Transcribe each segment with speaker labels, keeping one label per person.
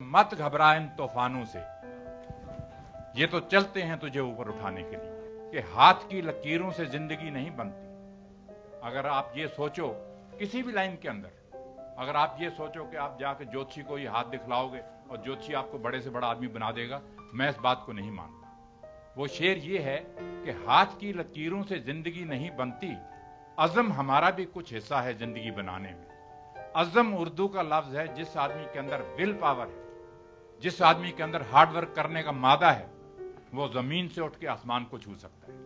Speaker 1: मत घबरा इन तूफानों से, ये तो चलते हैं तुझे ऊपर उठाने के लिए, कि हाथ की लकीरों से जिंदगी नहीं बनती। अगर आप ये सोचो किसी भी लाइन के अंदर, अगर आप ये सोचो कि आप जाके ज्योतिषी को ये हाथ दिखलाओगे और ज्योतिषी आपको बड़े से बड़ा आदमी बना देगा, मैं इस बात को नहीं मानता। वो शेर ये है कि हाथ की लकीरों से जिंदगी नहीं बनती, अज़म हमारा भी कुछ हिस्सा है जिंदगी बनाने में। अज़म उर्दू का लफ्ज है जिस आदमी के अंदर विल पावर है, जिस आदमी के अंदर हार्ड वर्क करने का मादा है, वो जमीन से उठ के आसमान को छू सकता है।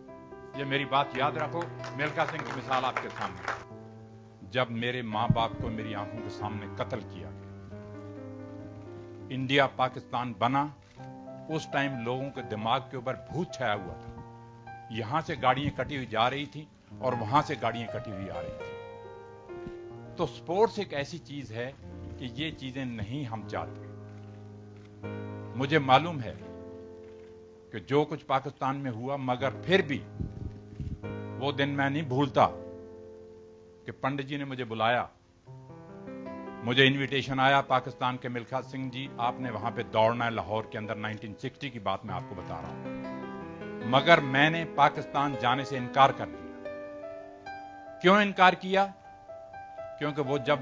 Speaker 1: ये मेरी बात याद रखो। मिल्खा सिंह की मिसाल आपके सामने। जब मेरे मां बाप को मेरी आंखों के सामने कत्ल किया गया, इंडिया पाकिस्तान बना, उस टाइम लोगों के दिमाग के ऊपर भूत छाया हुआ था। यहां से गाड़ियां कटी हुई जा रही थी और वहां से गाड़ियां कटी हुई आ रही थी। तो स्पोर्ट्स एक ऐसी चीज है कि ये चीजें नहीं हम चाहते। मुझे मालूम है कि जो कुछ पाकिस्तान में हुआ, मगर फिर भी वो दिन मैं नहीं भूलता कि पंडित जी ने मुझे बुलाया, मुझे इनविटेशन आया पाकिस्तान के मिल्खा सिंह जी, आपने वहां पे दौड़ना है लाहौर के अंदर। 1960 की बात मैं आपको बता रहा हूं, मगर मैंने पाकिस्तान जाने से इनकार कर दिया। क्यों इनकार किया? क्योंकि वो जब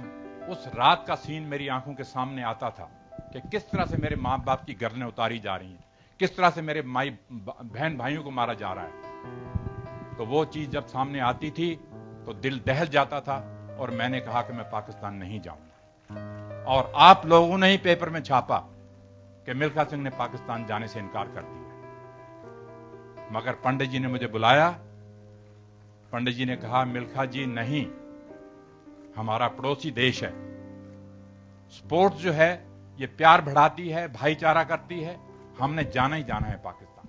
Speaker 1: उस रात का सीन मेरी आंखों के सामने आता था कि किस तरह से मेरे मां बाप की गर्दनें उतारी जा रही हैं, किस तरह से मेरे बहन भाइयों को मारा जा रहा है, तो वो चीज जब सामने आती थी तो दिल दहल जाता था और मैंने कहा कि मैं पाकिस्तान नहीं जाऊंगा। और आप लोगों ने ही पेपर में छापा कि मिल्खा सिंह ने पाकिस्तान जाने से इनकार कर दिया। मगर पंडित जी ने मुझे बुलाया, पंडित जी ने कहा मिल्खा जी नहीं, हमारा पड़ोसी देश है, स्पोर्ट्स जो है ये प्यार बढ़ाती है, भाईचारा करती है, हमने जाना ही जाना है पाकिस्तान।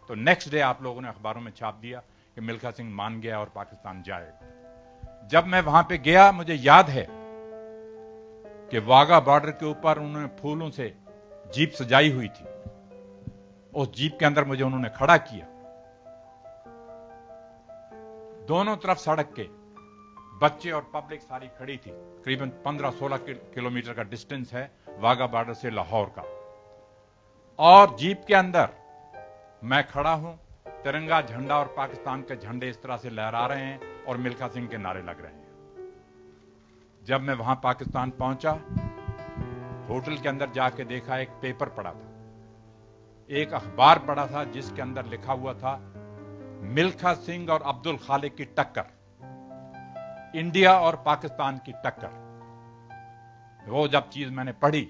Speaker 1: तो नेक्स्ट डे आप लोगों ने अखबारों में छाप दिया कि मिल्खा सिंह मान गया और पाकिस्तान जाएगा। जब मैं वहां पे गया, मुझे याद है कि वाघा बॉर्डर के ऊपर उन्होंने फूलों से जीप सजाई हुई थी, उस जीप के अंदर मुझे उन्होंने खड़ा किया। दोनों तरफ सड़क के बच्चे और पब्लिक सारी खड़ी थी। करीबन 15-16 किलोमीटर का डिस्टेंस है वाघा बॉर्डर से लाहौर का, और जीप के अंदर मैं खड़ा हूं, तिरंगा झंडा और पाकिस्तान के झंडे इस तरह से लहरा रहे हैं और मिल्खा सिंह के नारे लग रहे हैं। जब मैं वहां पाकिस्तान पहुंचा, होटल के अंदर जाके देखा, एक पेपर पड़ा था, एक अखबार पड़ा था जिसके अंदर लिखा हुआ था मिल्खा सिंह और अब्दुल खालिक की टक्कर, इंडिया और पाकिस्तान की टक्कर। वो जब चीज मैंने पढ़ी,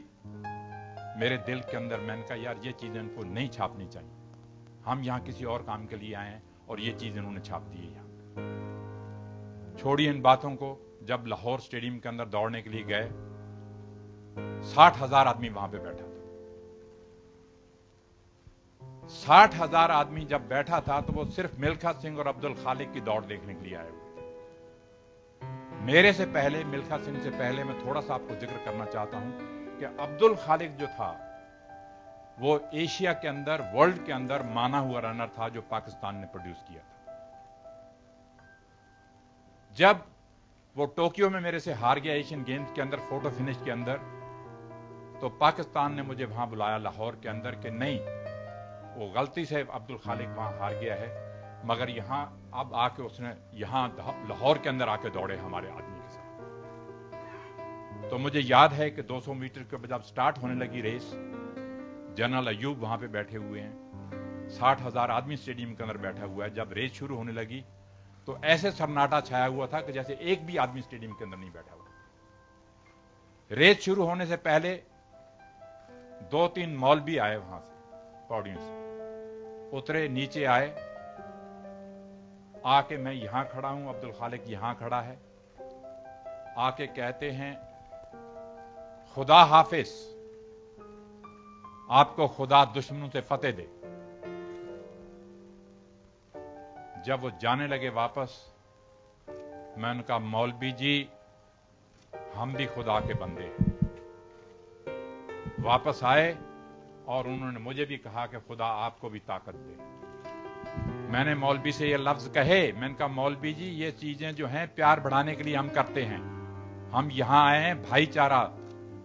Speaker 1: मेरे दिल के अंदर मैंने कहा यार ये चीजें इनको नहीं छापनी चाहिए, हम यहां किसी और काम के लिए आए हैं और ये चीज इन्होंने छाप दी है यहां। छोड़िए इन बातों को। जब लाहौर स्टेडियम के अंदर दौड़ने के लिए गए, 60,000 आदमी वहां पे बैठा था। 60,000 आदमी जब बैठा था तो वो सिर्फ मिल्खा सिंह और अब्दुल खालिक की दौड़ देखने के लिए आए हुए थे। मेरे से पहले, मिल्खा सिंह से पहले, मैं थोड़ा सा आपको जिक्र करना चाहता हूं कि अब्दुल खालिक जो था वो एशिया के अंदर, वर्ल्ड के अंदर माना हुआ रनर था जो पाकिस्तान ने प्रोड्यूस किया था। जब वो टोक्यो में मेरे से हार गया एशियन गेम्स के अंदर, फोटो फिनिश के अंदर, तो पाकिस्तान ने मुझे वहां बुलाया लाहौर के अंदर कि नहीं, वो गलती से अब्दुल खालिक वहां हार गया है, मगर यहां अब आके उसने यहां लाहौर के अंदर आके दौड़े हमारे आदमी के साथ। तो मुझे याद है कि 200 मीटर के जब स्टार्ट होने लगी रेस, जनरल अयूब वहां पे बैठे हुए हैं, 60,000 आदमी स्टेडियम के अंदर बैठा हुआ है। जब रेस शुरू होने लगी तो ऐसे सन्नाटा छाया हुआ था कि जैसे एक भी आदमी स्टेडियम के अंदर नहीं बैठा हुआ। रेस शुरू होने से पहले 2-3 मौलवी आए वहां से, पौड़ियों से उतरे, नीचे आए, आके मैं यहां खड़ा हूं, अब्दुल खालिक यहां खड़ा है, आके कहते हैं खुदा हाफिज, आपको खुदा दुश्मनों से फतेह दे। जब वो जाने लगे वापस, मैं उनका मौलवी जी हम भी खुदा के बंदे हैं। वापस आए और उन्होंने मुझे भी कहा कि खुदा आपको भी ताकत दे। मैंने मौलवी से ये लफ्ज कहे, मैंने कहा मौलवी जी ये चीजें जो हैं प्यार बढ़ाने के लिए हम करते हैं, हम यहां आए हैं भाईचारा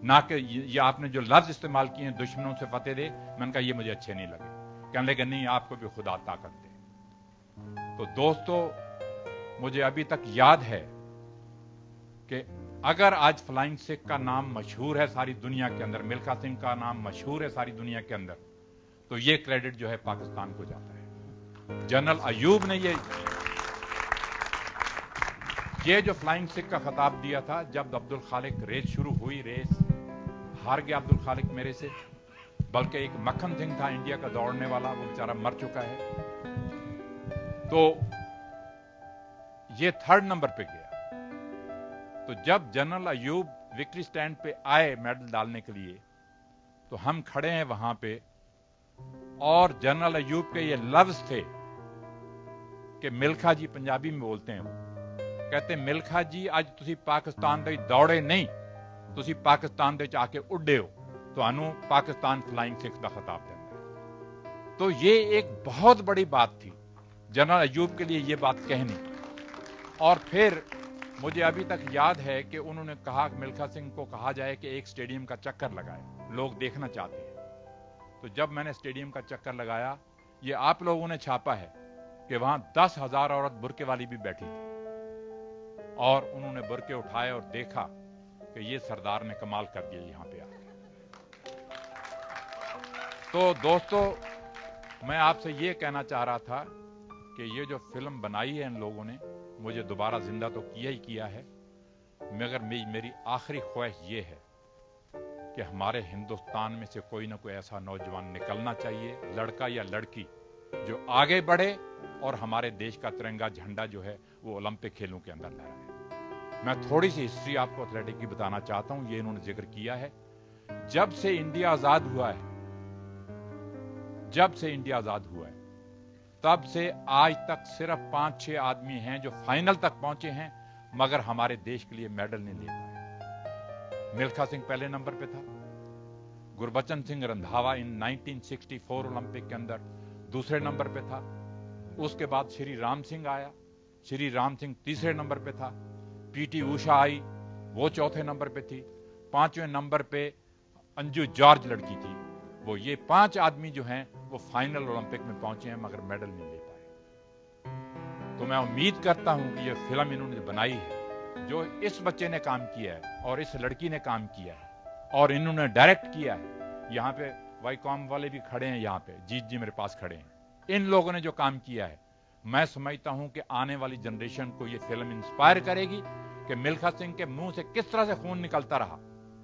Speaker 1: ना कि ये आपने जो लफ्ज इस्तेमाल किए हैं दुश्मनों से फतेह दे, मैंने कहा ये मुझे अच्छे नहीं लगे। कहने लगे नहीं, आपको भी खुदा ताकत दे। तो दोस्तों, मुझे अभी तक याद है कि अगर आज फ्लाइंग सिख का नाम मशहूर है सारी दुनिया के अंदर, मिल्खा सिंह का नाम मशहूर है सारी दुनिया के अंदर, तो ये क्रेडिट जो है पाकिस्तान को जाता है। जनरल अयूब ने ये जो फ्लाइंग सिख का खिताब दिया था, जब अब्दुल खालिक रेस शुरू हुई, रेस हार गया अब्दुल खालिक मेरे से, बल्कि एक मक्खन सिंह था इंडिया का दौड़ने वाला, वो बेचारा मर चुका है, तो ये 3rd नंबर पे गया। तो जब जनरल अयूब विक्ट्री स्टैंड पे आए मेडल डालने के लिए, तो हम खड़े हैं वहां पे, और जनरल अयूब के ये लफ्ज थे कि मिल्खा जी, पंजाबी में बोलते हैं वो, कहते मिल्खा जी आज तुसी पाकिस्तान दे दौड़े नहीं, तुसी पाकिस्तान दे आके उड्डे हो, तो पाकिस्तान फ्लाइंग सिख का खिताब देना है। तो ये एक बहुत बड़ी बात थी जनरल अयूब के लिए ये बात कहनी। और फिर मुझे अभी तक याद है कि उन्होंने कहा कि मिल्खा सिंह को कहा जाए कि एक स्टेडियम का चक्कर लगाए, लोग देखना चाहते हैं। तो जब मैंने स्टेडियम का चक्कर लगाया, ये आप लोगों ने छापा है कि वहां 10,000 औरत बुरके वाली भी बैठी थी, और उन्होंने बुरके उठाए और देखा कि ये सरदार ने कमाल कर दिया यहां पे आके। तो दोस्तों, मैं आपसे ये कहना चाह रहा था कि ये जो फिल्म बनाई है इन लोगों ने, मुझे दोबारा जिंदा तो किया ही किया है, मगर मेरी आखिरी ख्वाहिश ये है कि हमारे हिंदुस्तान में से कोई ना कोई ऐसा नौजवान निकलना चाहिए, लड़का या लड़की, जो आगे बढ़े और हमारे देश का तिरंगा झंडा जो है वो ओलंपिक खेलों के अंदर लहराए। मैं थोड़ी सी हिस्ट्री आपको एथलेटिक की बताना चाहता हूं, ये इन्होंने जिक्र किया है। जब से इंडिया आजाद हुआ है, तब से आज तक सिर्फ 5-6 आदमी हैं जो फाइनल तक पहुंचे हैं, मगर हमारे देश के लिए मेडल नहीं ले पाए। मिल्खा सिंह पहले नंबर पे था, गुरबचन सिंह रंधावा इन 1964 ओलंपिक के अंदर दूसरे नंबर पे था, उसके बाद श्री राम सिंह आया, श्री राम सिंह तीसरे नंबर पे था, पीटी उषा आई, वो चौथे नंबर पे थी, 5वें नंबर पे अंजू जॉर्ज लड़की थी। वो ये 5 आदमी जो हैं वो फाइनल ओलंपिक में पहुंचे हैं, मगर मेडल नहीं ले पाए। तो मैं उम्मीद करता हूं कि ये फिल्म इन्होंने बनाई है, जो इस बच्चे ने काम किया है और इस लड़की ने काम किया है और इन्होंने डायरेक्ट किया है। यहाँ पे वाईकॉम वाले भी खड़े हैं, यहाँ पे जीत जी मेरे पास खड़े हैं। इन लोगों ने जो काम किया है, मैं समझता हूं कि आने वाली जनरेशन को ये फिल्म इंस्पायर करेगी कि मिल्खा सिंह के मुंह से किस तरह से खून निकलता रहा,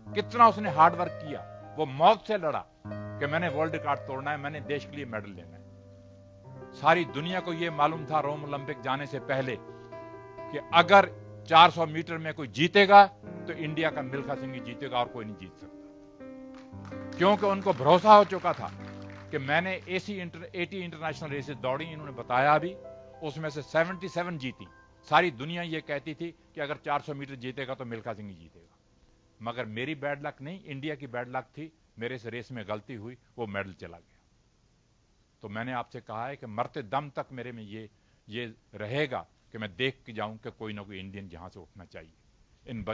Speaker 1: कितना उसने हार्ड वर्क किया, वो मौत से लड़ा कि मैंने वर्ल्ड रिकॉर्ड तोड़ना है, मैंने देश के लिए मेडल लेना है। सारी दुनिया को यह मालूम था रोम ओलंपिक जाने से पहले कि अगर 400 मीटर में कोई जीतेगा तो इंडिया का मिल्खा सिंह ही जीतेगा और कोई नहीं जीत सकता, क्योंकि उनको भरोसा हो चुका था कि मैंने 80 इंटरनेशनल रेसेस दौड़ी, इन्होंने बताया भी, उसमें से 77 जीती। सारी दुनिया ये कहती थी कि अगर 400 मीटर जीतेगा तो मिल्खा सिंह ही जीतेगा, मगर मेरी बैड लक नहीं, इंडिया की बैड लक थी, मेरे से रेस में गलती हुई, वो मेडल चला गया। तो मैंने आपसे कहा है कि मरते दम तक मेरे में ये रहेगा कि मैं देख के जाऊं कि कोई ना कोई इंडियन जहां से उठना चाहिए। इन